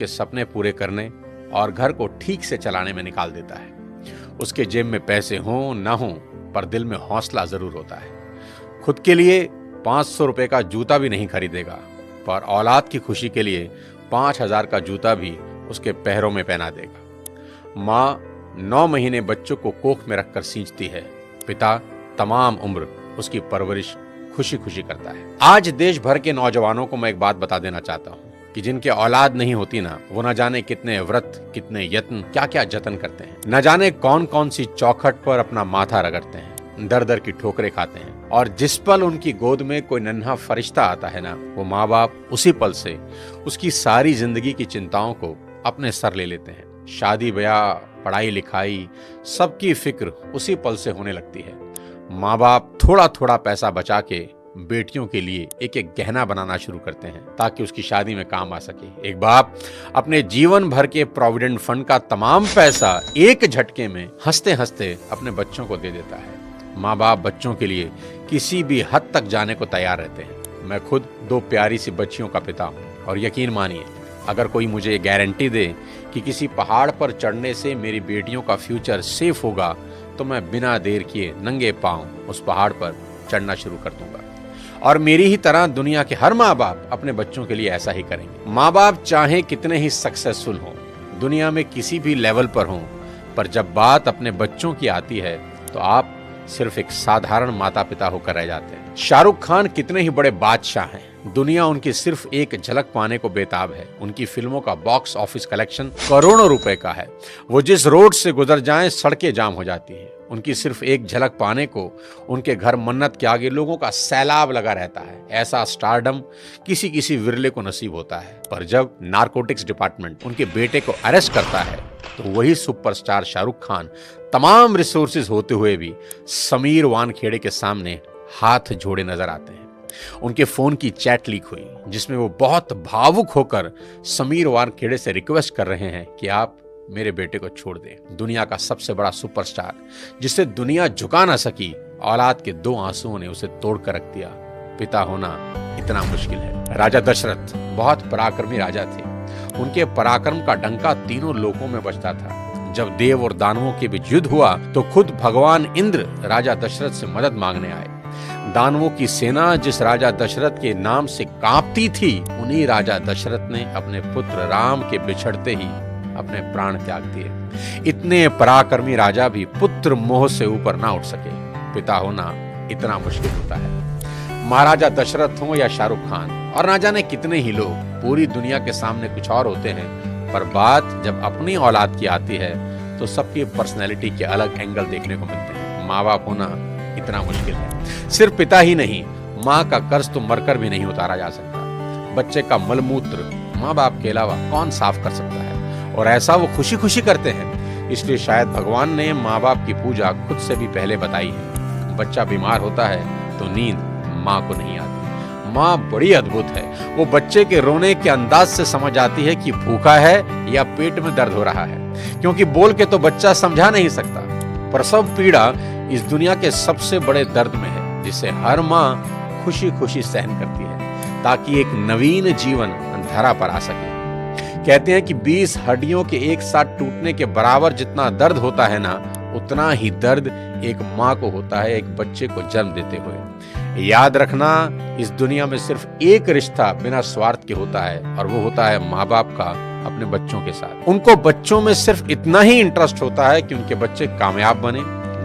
के सपने पूरे करने और घर को ठीक से चलाने में निकाल देता है। उसके जेब में पैसे हों ना हों, पर दिल में हौसला जरूर होता है। खुद के लिए 500 रुपए का जूता भी नहीं खरीदेगा, पर औलाद की खुशी के लिए 5000 का जूता भी उसके पैरों में पहना देगा। माँ 9 महीने बच्चों को कोख में रखकर सींचती है, पिता तमाम उम्र उसकी परवरिश खुशी खुशी करता है। आज देश भर के नौजवानों को मैं एक बात बता देना चाहता हूँ कि जिनके औलाद नहीं होती ना, वो न जाने कितने व्रत, कितने यत्न, क्या क्या जतन करते हैं। न जाने कौन कौन सी चौखट पर अपना माथा रगड़ते हैं, दर दर की ठोकरें खाते हैं, और जिस पल उनकी गोद में कोई नन्हा फरिश्ता आता है ना, वो माँ बाप उसी पल से उसकी सारी जिंदगी की चिंताओं को अपने सर ले लेते हैं। शादी ब्याह, पढ़ाई लिखाई, सबकी फिक्र उसी पल से होने लगती है। माँ बाप थोड़ा थोड़ा पैसा बचा के बेटियों के लिए एक एक गहना बनाना शुरू करते हैं ताकि उसकी शादी में काम आ सके। एक बाप अपने जीवन भर के प्रोविडेंट फंड का तमाम पैसा एक झटके में हंसते हंसते अपने बच्चों को दे देता है। माँ बाप बच्चों के लिए किसी भी हद तक जाने को तैयार रहते हैं। मैं खुद 2 प्यारी सी बच्चियों का पिता हूँ, और यकीन मानिए, अगर कोई मुझे गारंटी दे कि किसी पहाड़ पर चढ़ने से मेरी बेटियों का फ्यूचर सेफ होगा, तो मैं बिना देर किए नंगे पांव उस पहाड़ पर चढ़ना शुरू कर दूंगा। और मेरी ही तरह दुनिया के हर माँ बाप अपने बच्चों के लिए ऐसा ही करेंगे। माँ बाप चाहे कितने ही सक्सेसफुल हों, दुनिया में किसी भी लेवल पर हों, पर जब बात अपने बच्चों की आती है तो आप सिर्फ एक साधारण माता पिता होकर रह जाते हैं। शाहरुख खान कितने ही बड़े बादशाह हैं, दुनिया उनकी सिर्फ एक झलक पाने को बेताब है। उनकी फिल्मों का बॉक्स ऑफिस कलेक्शन करोड़ों रुपए का है। वो जिस रोड से गुजर जाएं, सड़कें जाम हो जाती हैं। उनकी सिर्फ एक झलक पाने को उनके घर मन्नत के आगे लोगों का सैलाब लगा रहता है। ऐसा स्टारडम किसी किसी विरले को नसीब होता है, पर जब नारकोटिक्स डिपार्टमेंट उनके बेटे को अरेस्ट करता है तो वही सुपरस्टार शाहरुख खान तमाम रिसोर्सेज होते हुए भी समीर वानखेड़े के सामने हाथ जोड़े नजर आते हैं। उनके फोन की चैट लीक हुई, जिसमें वो बहुत भावुक होकर समीर वानखेड़े से रिक्वेस्ट कर रहे हैं कि आप मेरे बेटे को छोड़ दें। दुनिया का सबसे बड़ा सुपरस्टार, जिसे दुनिया झुका ना सकी, औलाद के 2 आंसुओं ने उसे तोड़ कर रख दिया। पिता होना इतना मुश्किल है। राजा दशरथ बहुत पराक्रमी राजा थे। उनके पराक्रम का डंका तीनों लोकों में बजता था। जब देव और दानवों के बीच युद्ध हुआ तो खुद भगवान इंद्र राजा दशरथ से मदद मांगने आए। दानवों की सेना जिस राजा दशरथ के नाम से कांपती थी, उन्हीं राजा दशरथ ने अपने पुत्र राम के बिछड़ते ही अपने प्राण त्याग दिए। इतने पराक्रमी राजा भी पुत्र मोह से ऊपर ना उठ सके। पिता होना इतना मुश्किल होता है। महाराजा दशरथ हो या शाहरुख खान और ना जाने कितने ही लोग, पूरी दुनिया के सामने कुछ और होते हैं, पर बात जब अपनी औलाद की आती है तो सबकी पर्सनैलिटी के अलग एंगल देखने को मिलते हैं। माँ बाप होना इतना मुश्किल है। सिर्फ पिता ही नहीं, माँ का कर्ज तो मरकर भी नहीं उतारा जा सकता। बच्चे का मलमूत्र माँ बाप के अलावा कौन साफ कर सकता है, और ऐसा वो खुशी खुशी करते हैं। इसलिए शायद भगवान ने माँ बाप की पूजा खुद से भी पहले बताई है। बच्चा बीमार होता है तो नींद माँ को नहीं आती। माँ बड़ी अद्भुत है। वो बच्चे के रोने के अंदाज से समझ आती है कि भूखा है या पेट में दर्द हो रहा है, क्योंकि बोल के तो बच्चा समझा नहीं सकता। प्रसव पीड़ा इस दुनिया के सबसे बड़े दर्द में है, जिसे हर माँ खुशी खुशी सहन करती है ताकि एक नवीन जीवन धरा पर आ सके। कहते हैं कि 20 हड्डियों के एक साथ टूटने के बराबर जितना दर्द होता है ना, उतना ही दर्द एक माँ को होता है एक बच्चे को जन्म देते हुए। याद रखना, इस दुनिया में सिर्फ एक रिश्ता बिना स्वार्थ के होता है, और वो होता है माँ बाप का अपने बच्चों के साथ। उनको बच्चों में सिर्फ इतना ही इंटरेस्ट होता है कि उनके बच्चे कामयाब बने,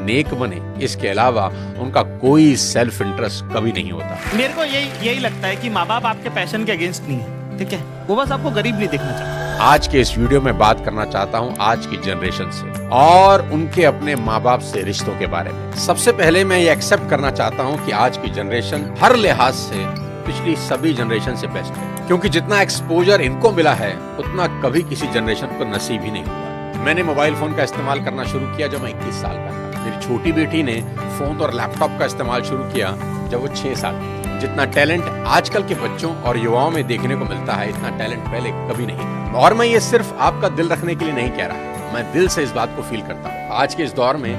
नेक बने। इसके अलावा उनका कोई सेल्फ इंटरेस्ट कभी नहीं होता। मेरे को यही लगता है कि माँ बाप आपके पैशन के अगेंस्ट नहीं है, ठीक है? वो बस आपको गरीब नहीं देखना चाहते। आज के इस वीडियो में बात करना चाहता हूँ आज की जनरेशन से और उनके अपने माँ बाप से रिश्तों के बारे में। सबसे पहले मैं ये एक्सेप्ट करना चाहता हूँ कि आज की जनरेशन हर लिहाज से पिछली सभी जनरेशन से बेस्ट है, क्योंकि जितना एक्सपोजर इनको मिला है उतना कभी किसी जनरेशन को नसीब ही नहीं हुआ। मैंने मोबाइल फोन का इस्तेमाल करना शुरू किया जब मैं 21 साल का था। मेरी छोटी बेटी ने फोन और लैपटॉप का इस्तेमाल शुरू किया जब वो 6 साल की। जितना टैलेंट आजकल के बच्चों और युवाओं में देखने को मिलता है, इतना टैलेंट पहले कभी नहीं था। और मैं ये सिर्फ आपका दिल रखने के लिए नहीं कह रहा, मैं दिल से इस बात को फील करता हूँ। आज के इस दौर में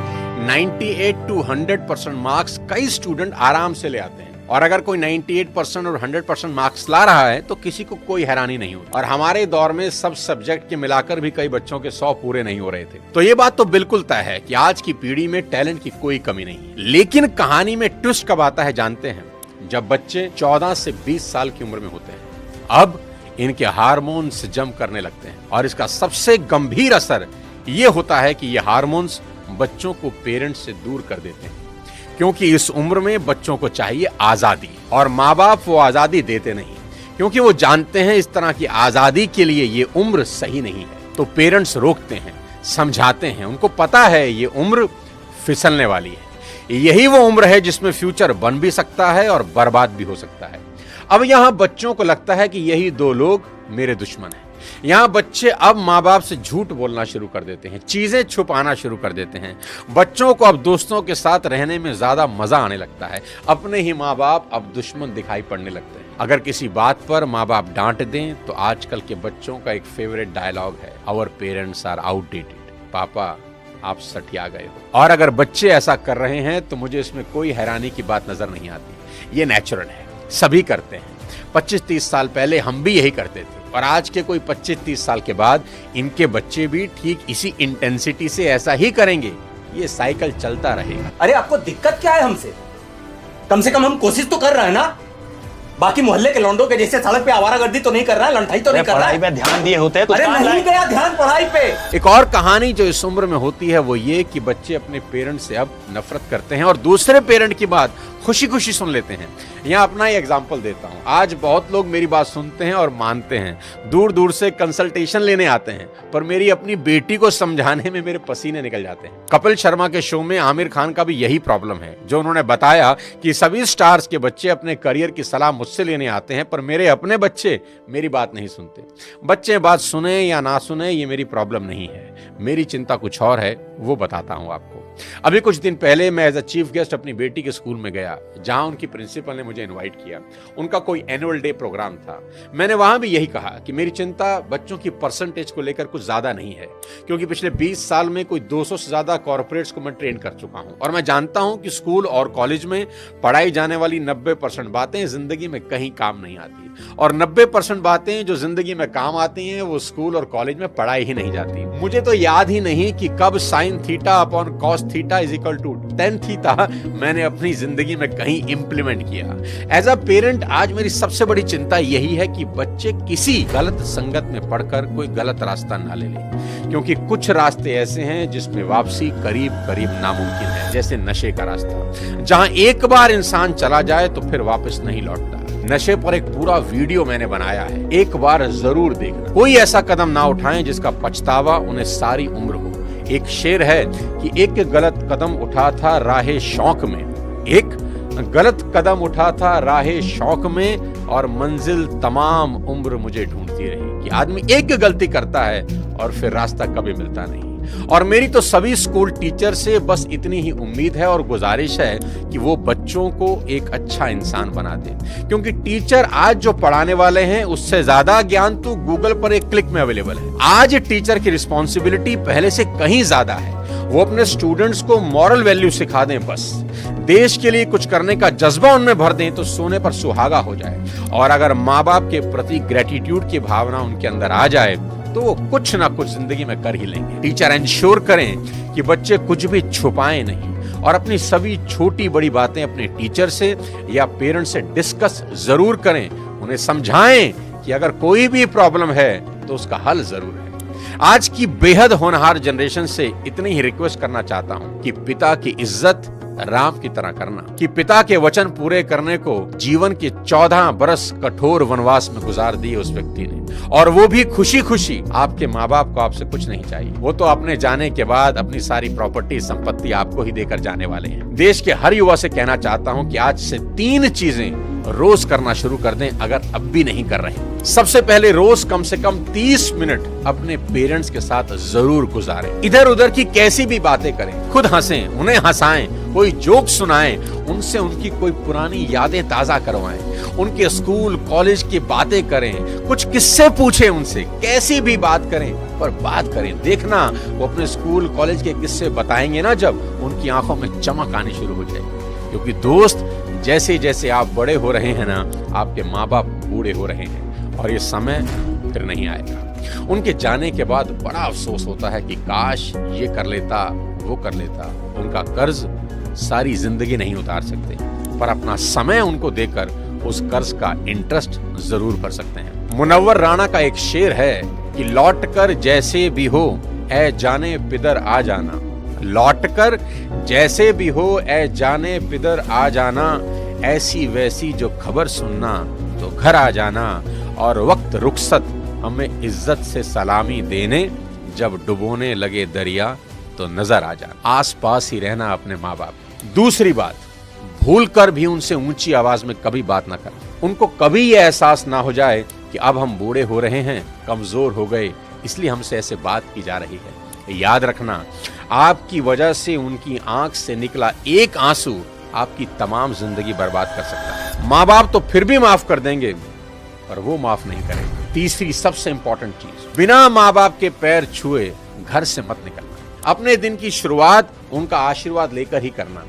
98 to 100% मार्क्स कई स्टूडेंट आराम से ले आते हैं, और अगर कोई 98% और 100% मार्क्स ला रहा है तो किसी को कोई हैरानी नहीं होती। और हमारे दौर में सब सब्जेक्ट के मिलाकर भी कई बच्चों के 100 पूरे नहीं हो रहे थे। तो ये बात तो बिल्कुल तय है कि आज की पीढ़ी में टैलेंट की कोई कमी नहीं है। लेकिन कहानी में ट्विस्ट कब आता है जानते हैं? जब बच्चे 14 से 20 साल की उम्र में होते हैं। अब इनके हार्मोन्स जम करने लगते हैं और इसका सबसे गंभीर असर ये होता है कि ये हार्मोन्स बच्चों को पेरेंट्स से दूर कर देते हैं, क्योंकि इस उम्र में बच्चों को चाहिए आजादी और माँ बाप वो आजादी देते नहीं, क्योंकि वो जानते हैं इस तरह की आजादी के लिए ये उम्र सही नहीं है। तो पेरेंट्स रोकते हैं, समझाते हैं, उनको पता है ये उम्र फिसलने वाली है, यही वो उम्र है जिसमें फ्यूचर बन भी सकता है और बर्बाद भी हो सकता है। अब यहां बच्चों को लगता है कि यही दो लोग मेरे दुश्मन हैं। यहां बच्चे अब माँ बाप से झूठ बोलना शुरू कर देते हैं, चीजें छुपाना शुरू कर देते हैं। बच्चों को अब दोस्तों के साथ रहने में ज्यादा मजा आने लगता है, अपने ही माँ बाप अब दुश्मन दिखाई पड़ने लगते हैं। अगर किसी बात पर माँ बाप डांट दें तो आजकल के बच्चों का एक फेवरेट डायलॉग है, आवर पेरेंट्स आर आउटडेटेड। पापा आप सठिया गए हो। और अगर बच्चे ऐसा कर रहे हैं तो मुझे इसमें कोई हैरानी की बात नजर नहीं आती। ये नेचुरल है, सभी करते हैं। 25-30 साल पहले हम भी यही करते थे और आज के कोई 25-30 साल के बाद इनके बच्चे भी ठीक इसी इंटेंसिटी से ऐसा ही करेंगे। ये साइकिल चलता रहेगा। अरे आपको दिक्कत क्या है हमसे? कम से कम हम कोशिश तो कर रहे हैं ना। बाकी मोहल्ले के लौंडों के जैसे सड़क पे आवारागर्दी तो नहीं कर रहा है, लंठाई तो नहीं कर रहा है। पढ़ाई पे ध्यान दिए होते हैं तो अरे नहीं गया ध्यान पढ़ाई पे। एक और कहानी जो इस उम्र में होती है वो ये कि बच्चे अपने पेरेंट से अब नफरत करते हैं और दूसरे पेरेंट की बात खुशी खुशी सुन लेते हैं। यहाँ अपना ही एग्जाम्पल देता हूँ। आज बहुत लोग मेरी बात सुनते हैं और मानते हैं, दूर दूर से कंसल्टेशन लेने आते हैं, पर मेरी अपनी बेटी को समझाने में मेरे पसीने निकल जाते हैं। कपिल शर्मा के शो में आमिर खान का भी यही प्रॉब्लम है, जो उन्होंने बताया कि सभी स्टार्स के बच्चे अपने करियर की सलाह मुझसे लेने आते हैं, पर मेरे अपने बच्चे मेरी बात नहीं सुनते। बच्चे बात सुने या ना सुने ये मेरी प्रॉब्लम नहीं है, मेरी चिंता कुछ और है, वो बताता हूँ आपको। अभी कुछ दिन पहले मैं एज अ चीफ गेस्ट अपनी बेटी के स्कूल में गया, जहां उनकी प्रिंसिपल ने मुझे इनवाइट किया। उनका कोई एनुअल डे प्रोग्राम था। मैंने वहां भी यही कहा कि मेरी चिंता बच्चों की परसेंटेज को लेकर कुछ ज्यादा नहीं है, क्योंकि पिछले 20 साल में कोई 200 से ज्यादा कॉर्पोरेट्स को मैं ट्रेन कर चुका हूं और मैं जानता हूं कि स्कूल और कॉलेज में पढ़ाई जाने वाली 90% बातें जिंदगी में कहीं काम नहीं आती, और 90% बातें जो जिंदगी में काम आती हैं वो स्कूल और कॉलेज में पढ़ाई ही नहीं जाती। मुझे तो याद ही नहीं कि कब sine theta upon cos theta is equal to tan theta मैंने अपनी जिंदगी में कहीं इंप्लीमेंट किया। एज अ पेरेंट आज मेरी सबसे बड़ी चिंता यही है कि बच्चे किसी गलत संगत में पढ़कर कोई गलत रास्ता ना ले लें, क्योंकि कुछ रास्ते ऐसे हैं जिसमें वापसी करीब करीब नामुमकिन है, जैसे नशे का रास्ता, जहां एक बार इंसान चला जाए तो फिर वापस नहीं लौटता। नशे पर एक पूरा वीडियो मैंने बनाया है, एक बार जरूर देखना। कोई ऐसा कदम ना उठाएं जिसका पछतावा उन्हें सारी उम्र हो। एक शेर है कि एक गलत कदम उठा था राहे शौक में, एक गलत कदम उठा था राहे शौक में, और मंजिल तमाम उम्र मुझे ढूंढती रही। कि आदमी एक गलती करता है और फिर रास्ता कभी मिलता नहीं। और मेरी तो सभी स्कूल टीचर से बस इतनी ही उम्मीद है और गुजारिश है कि वो बच्चों को एक अच्छा इंसान बना दे, क्योंकि टीचर आज जो पढ़ाने वाले हैं उससे ज्यादा ज्ञान तो गूगल पर एक क्लिक में अवेलेबल है। आज टीचर की रिस्पॉन्सिबिलिटी पहले से कहीं ज्यादा है। वो अपने स्टूडेंट्स को मॉरल वैल्यू सिखा दें, बस देश के लिए कुछ करने का जज्बा उनमें भर दें तो सोने पर सुहागा हो जाए। और अगर माँ बाप के प्रति ग्रेटिट्यूड की भावना उनके अंदर आ जाए तो वो कुछ ना कुछ जिंदगी में कर ही लेंगे। टीचर इंश्योर करें कि बच्चे कुछ भी छुपाएं नहीं और अपनी सभी छोटी बड़ी बातें अपने टीचर से या पेरेंट से डिस्कस जरूर करें। उन्हें समझाएं कि अगर कोई भी प्रॉब्लम है तो उसका हल जरूर है। आज की बेहद होनहार जनरेशन से इतनी ही रिक्वेस्ट करना चाहता हूं कि पिता की इज्जत राम की तरह करना, कि पिता के वचन पूरे करने को जीवन के 14 बरस कठोर वनवास में गुजार दिए उस व्यक्ति ने, और वो भी खुशी खुशी। आपके माँ बाप को आपसे कुछ नहीं चाहिए, वो तो अपने जाने के बाद अपनी सारी प्रॉपर्टी संपत्ति आपको ही देकर जाने वाले हैं। देश के हर युवा से कहना चाहता हूं कि आज से 3 चीजें रोज करना शुरू कर दें, अगर अब भी नहीं कर रहे। सबसे पहले रोज कम से कम 30 मिनट अपने पेरेंट्स के साथ जरूर गुजारें। इधर उधर की कैसी भी बातें करें, खुद हंसें, उन्हें हंसाएं, कोई जोक सुनाएं, उनसे उनकी कोई पुरानी यादें ताजा करवाएं, उनके स्कूल कॉलेज की बातें करें, कुछ किस्से पूछें उनसे, कैसी भी बात करें पर बात करें। देखना वो अपने स्कूल कॉलेज के किस्से बताएंगे ना, जब उनकी आंखों में चमक आनी शुरू हो जाएगी, क्योंकि दोस्त जैसे जैसे आप बड़े हो रहे हैं ना, आपके माँ बाप बूढ़े हो रहे हैं और ये समय फिर नहीं आएगा। उनके जाने के बाद बड़ा अफसोस होता है कि काश ये कर लेता, वो कर लेता। उनका कर्ज सारी जिंदगी नहीं उतार सकते, पर अपना समय उनको देकर उस कर्ज का इंटरेस्ट जरूर भर सकते हैं। मुनव्वर राणा का एक शेर है कि लौट कर जैसे भी हो ऐ जाने पिदर आ जाना, लौट कर जैसे भी हो ऐ जाने पिदर आ जाना, ऐसी वैसी जो खबर सुनना तो घर आ जाना, और वक्त रुखसत हमें इज्जत से सलामी देने, जब डुबोने लगे दरिया तो नजर आ जाना। आस पास ही रहना अपने माँ बाप। दूसरी बात, भूल कर भी उनसे ऊंची आवाज में कभी बात ना करना। उनको कभी ये एहसास ना हो जाए कि अब हम बूढ़े हो रहे हैं, कमजोर हो गए, इसलिए हमसे ऐसे बात की जा रही है। याद रखना, आपकी वजह से उनकी आंख से निकला एक आंसू आपकी तमाम जिंदगी बर्बाद कर सकता है। माँ बाप तो फिर भी माफ कर देंगे, पर वो माफ नहीं करेंगे। तीसरी सबसे इंपॉर्टेंट चीज, बिना माँ बाप के पैर छुए घर से मत निकलना। अपने दिन की शुरुआत उनका आशीर्वाद लेकर ही करना।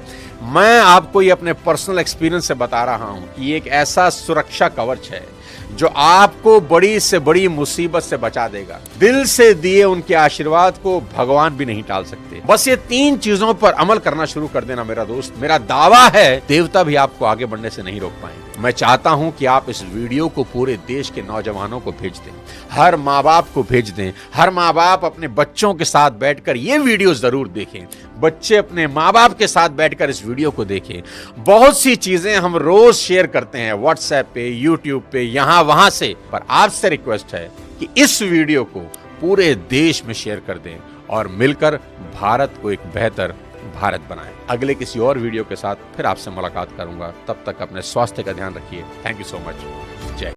मैं आपको ये अपने पर्सनल एक्सपीरियंस से बता रहा हूं कि ये एक ऐसा सुरक्षा कवच है जो आपको बड़ी से बड़ी मुसीबत से बचा देगा। दिल से दिए उनके आशीर्वाद को भगवान भी नहीं टाल सकते। बस ये 3 चीजों पर अमल करना शुरू कर देना मेरा दोस्त। मेरा दावा है देवता भी आपको आगे बढ़ने से नहीं रोक पाएंगे। मैं चाहता हूं कि आप इस वीडियो को पूरे देश के नौजवानों को भेज दें, हर माँ बाप को भेज दें। हर माँ बाप अपने बच्चों के साथ बैठकर ये वीडियो जरूर देखें। बच्चे अपने माँ बाप के साथ बैठकर इस वीडियो को देखें। बहुत सी चीजें हम रोज शेयर करते हैं व्हाट्सएप पे, यूट्यूब पे, यहाँ वहां से, पर आपसे रिक्वेस्ट है कि इस वीडियो को पूरे देश में शेयर कर दें और मिलकर भारत को एक बेहतर भारत बनाएं। अगले किसी और वीडियो के साथ फिर आपसे मुलाकात करूंगा। तब तक अपने स्वास्थ्य का ध्यान रखिए। Thank you so much.